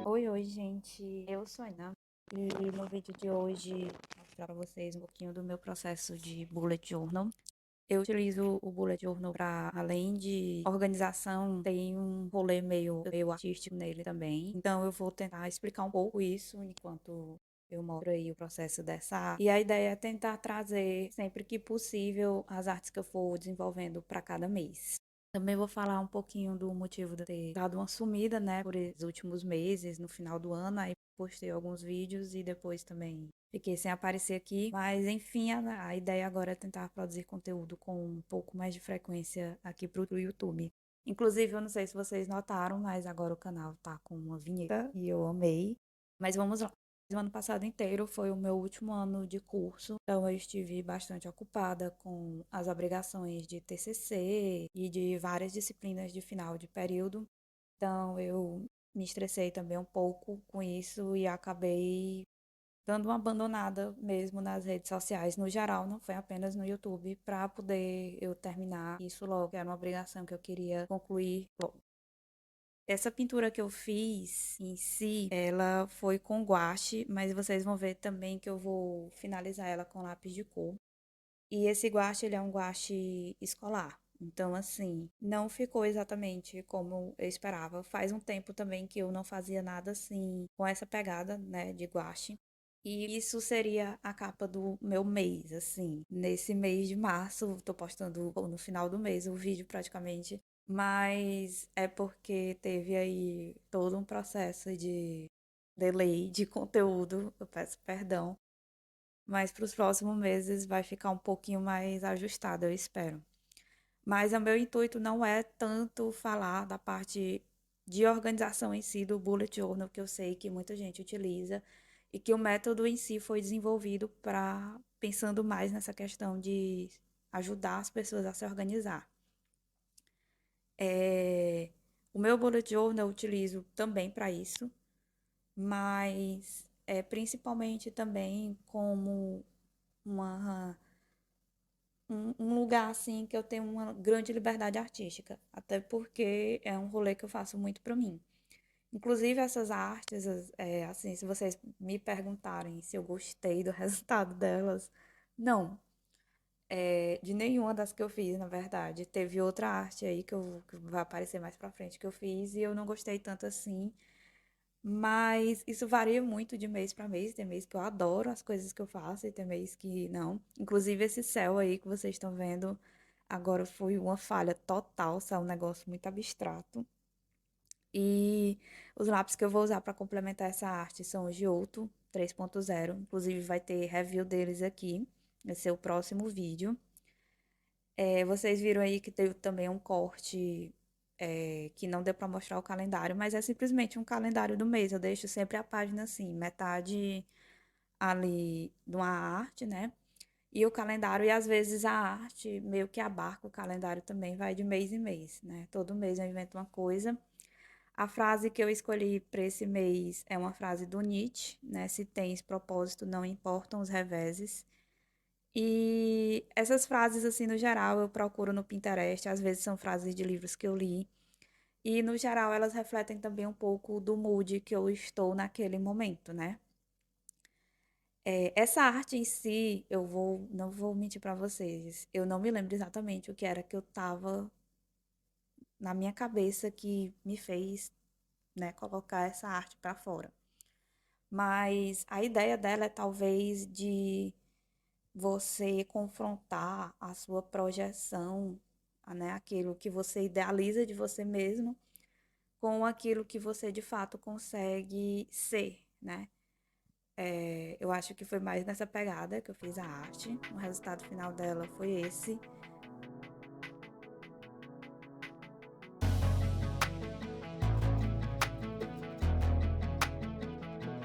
Oi, gente. Eu sou a Ana. E no vídeo de hoje, vou mostrar para vocês um pouquinho do meu processo de bullet journal. Eu utilizo o bullet journal para, além de organização, tem um rolê meio artístico nele também. Então, eu vou tentar explicar um pouco isso enquanto eu mostro aí o processo dessa arte. E a ideia é tentar trazer, sempre que possível, as artes que eu for desenvolvendo para cada mês. Também vou falar um pouquinho do motivo de ter dado uma sumida, né, por esses últimos meses, no final do ano. Aí postei alguns vídeos e depois também fiquei sem aparecer aqui. Mas enfim, a ideia agora é tentar produzir conteúdo com um pouco mais de frequência aqui pro YouTube. Inclusive, eu não sei se vocês notaram, mas agora o canal tá com uma vinheta e eu amei. Mas vamos lá. O ano passado inteiro foi o meu último ano de curso, então eu estive bastante ocupada com as obrigações de TCC e de várias disciplinas de final de período. Então eu me estressei também um pouco com isso e acabei dando uma abandonada mesmo nas redes sociais no geral, não foi apenas no YouTube, para poder eu terminar isso logo, que era uma obrigação que eu queria concluir logo. Essa pintura que eu fiz em si, ela foi com guache, mas vocês vão ver também que eu vou finalizar ela com lápis de cor. E esse guache, ele é um guache escolar. Então, assim, não ficou exatamente como eu esperava. Faz um tempo também que eu não fazia nada assim com essa pegada, né, de guache. E isso seria a capa do meu mês, assim. Nesse mês de março, tô postando no final do mês o vídeo praticamente. Mas é porque teve aí todo um processo de delay de conteúdo. Eu peço perdão, mas para os próximos meses vai ficar um pouquinho mais ajustado, eu espero. Mas o meu intuito não é tanto falar da parte de organização em si do bullet journal, que eu sei que muita gente utiliza e que o método em si foi desenvolvido para pensando mais nessa questão de ajudar as pessoas a se organizar. É, o meu bullet journal eu utilizo também para isso, mas é principalmente também como uma um lugar assim que eu tenho uma grande liberdade artística, até porque é um rolê que eu faço muito para mim. Inclusive essas artes, assim, se vocês me perguntarem se eu gostei do resultado delas, não, de nenhuma das que eu fiz, na verdade. Teve outra arte aí que vai aparecer mais pra frente que eu fiz e eu não gostei tanto assim. Mas isso varia muito de mês para mês. Tem mês que eu adoro as coisas que eu faço e tem mês que não. Inclusive esse céu aí que vocês estão vendo agora foi uma falha total, saiu um negócio muito abstrato. E os lápis que eu vou usar para complementar essa arte são os Giotto 3.0. Inclusive vai ter review deles aqui. Vai ser o próximo vídeo. Vocês viram aí que teve também um corte que não deu para mostrar o calendário, mas é simplesmente um calendário do mês. Eu deixo sempre a página assim, metade ali de uma arte, né? E o calendário, e às vezes a arte meio que abarca o calendário também, vai de mês em mês, né? Todo mês eu invento uma coisa. A frase que eu escolhi para esse mês é uma frase do Nietzsche, né? Se tens propósito, não importam os reveses. E essas frases, assim, no geral, eu procuro no Pinterest, às vezes são frases de livros que eu li. E, no geral, elas refletem também um pouco do mood que eu estou naquele momento, né? Essa arte em si, não vou mentir pra vocês, eu não me lembro exatamente o que era que eu tava na minha cabeça que me fez, né, colocar essa arte pra fora. Mas a ideia dela é talvez de você confrontar a sua projeção, né, aquilo que você idealiza de você mesmo, com aquilo que você de fato consegue ser, né? Eu acho que foi mais nessa pegada que eu fiz a arte. O resultado final dela foi esse.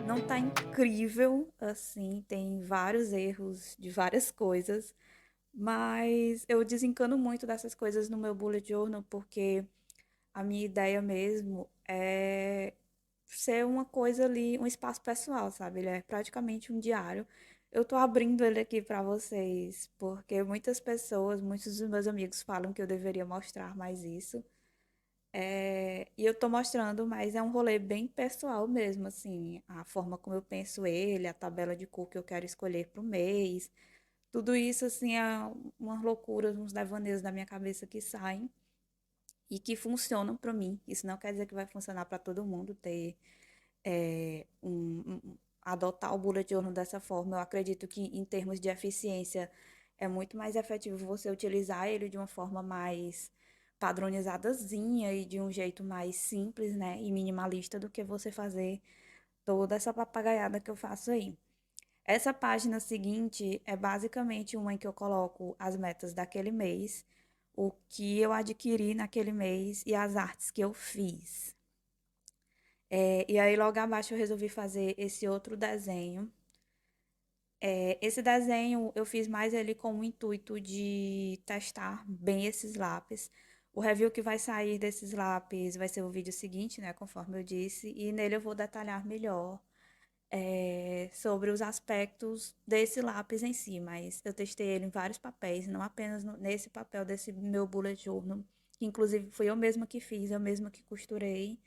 Não tá incrível, assim, tem vários erros de várias coisas, mas eu desencano muito dessas coisas no meu bullet journal, porque a minha ideia mesmo é ser uma coisa ali, um espaço pessoal, sabe? Ele é praticamente um diário. Eu tô abrindo ele aqui pra vocês, porque muitas pessoas, muitos dos meus amigos falam que eu deveria mostrar mais isso. E eu tô mostrando, mas é um rolê bem pessoal mesmo, assim, a forma como eu penso ele, a tabela de cor que eu quero escolher pro mês. Tudo isso, assim, é umas loucuras, uns devaneios da minha cabeça que saem e que funcionam para mim. Isso não quer dizer que vai funcionar para todo mundo ter adotar o bullet journal dessa forma. Eu acredito que em termos de eficiência é muito mais efetivo você utilizar ele de uma forma mais padronizadazinha e de um jeito mais simples, né, e minimalista do que você fazer toda essa papagaiada que eu faço aí. Essa página seguinte é basicamente uma em que eu coloco as metas daquele mês, o que eu adquiri naquele mês e as artes que eu fiz. E aí logo abaixo eu resolvi fazer esse outro desenho. Esse desenho eu fiz mais ele com o intuito de testar bem esses lápis. O review que vai sair desses lápis vai ser o vídeo seguinte, né, conforme eu disse, e nele eu vou detalhar melhor sobre os aspectos desse lápis em si, mas eu testei ele em vários papéis, não apenas nesse papel desse meu bullet journal, que inclusive foi eu mesma que fiz, eu mesma que costurei,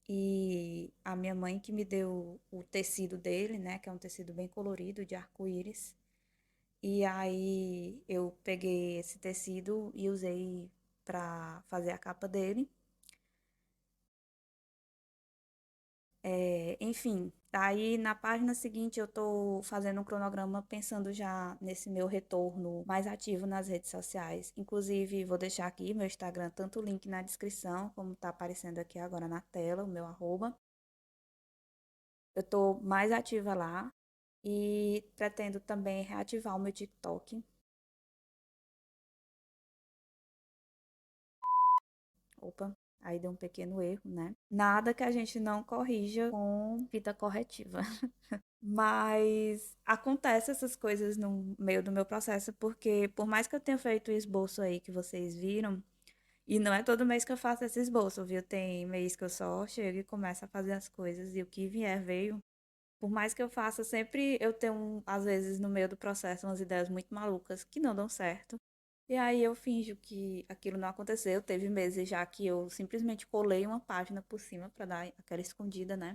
e a minha mãe que me deu o tecido dele, né, que é um tecido bem colorido, de arco-íris, e aí eu peguei esse tecido e usei para fazer a capa dele. Enfim, aí na página seguinte eu tô fazendo um cronograma pensando já nesse meu retorno mais ativo nas redes sociais. Inclusive, vou deixar aqui meu Instagram, tanto o link na descrição, como tá aparecendo aqui agora na tela, o meu arroba. Eu tô mais ativa lá e pretendo também reativar o meu TikTok. Opa, aí deu um pequeno erro, né? Nada que a gente não corrija com fita corretiva. Mas acontece essas coisas no meio do meu processo, porque por mais que eu tenha feito o esboço aí que vocês viram, e não é todo mês que eu faço esse esboço, viu? Tem mês que eu só chego e começo a fazer as coisas e o que vier veio. Por mais que eu faça, sempre eu tenho, às vezes, no meio do processo, umas ideias muito malucas que não dão certo. E aí eu finjo que aquilo não aconteceu. Teve meses já que eu simplesmente colei uma página por cima para dar aquela escondida, né?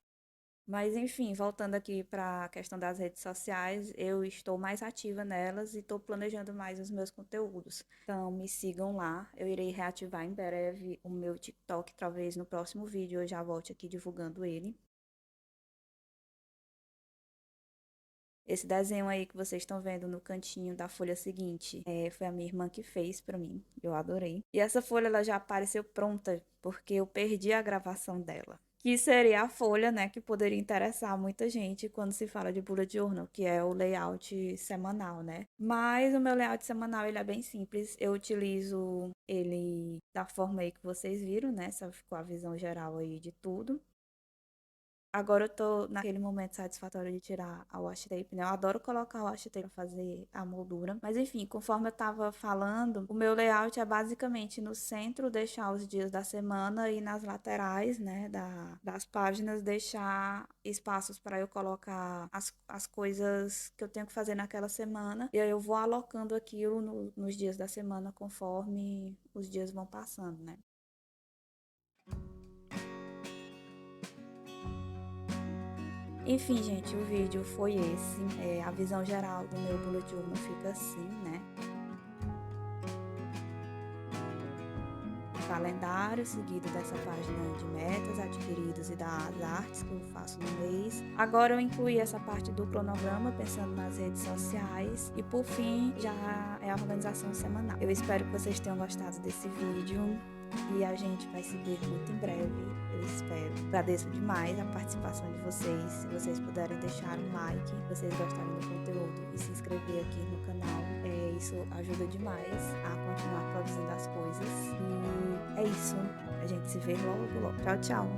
Mas enfim, voltando aqui para a questão das redes sociais, eu estou mais ativa nelas e estou planejando mais os meus conteúdos. Então me sigam lá, eu irei reativar em breve o meu TikTok, talvez no próximo vídeo eu já volte aqui divulgando ele. Esse desenho aí que vocês estão vendo no cantinho da folha seguinte, foi a minha irmã que fez pra mim. Eu adorei. E essa folha ela já apareceu pronta porque eu perdi a gravação dela. Que seria a folha, né, que poderia interessar muita gente quando se fala de bullet journal, que é o layout semanal, né? Mas o meu layout semanal ele é bem simples. Eu utilizo ele da forma aí que vocês viram, né? Só ficou a visão geral aí de tudo. Agora eu tô naquele momento satisfatório de tirar a washi tape, né? Eu adoro colocar a washi tape pra fazer a moldura. Mas enfim, conforme eu tava falando, o meu layout é basicamente no centro deixar os dias da semana e nas laterais, né, das páginas deixar espaços para eu colocar as coisas que eu tenho que fazer naquela semana. E aí eu vou alocando aquilo nos dias da semana conforme os dias vão passando, né? Enfim, gente, o vídeo foi esse. A visão geral do meu bullet journal fica assim, né? Calendário, seguido dessa página de metas adquiridas e das artes que eu faço no mês. Agora eu incluí essa parte do cronograma, pensando nas redes sociais. E por fim, já é a organização semanal. Eu espero que vocês tenham gostado desse vídeo. E a gente vai se ver muito em breve, eu espero. Agradeço demais a participação de vocês. Se vocês puderem deixar um like, se vocês gostarem do conteúdo e se inscrever aqui no canal, isso ajuda demais a continuar produzindo as coisas. E é isso. A gente se vê logo, logo. Tchau, tchau.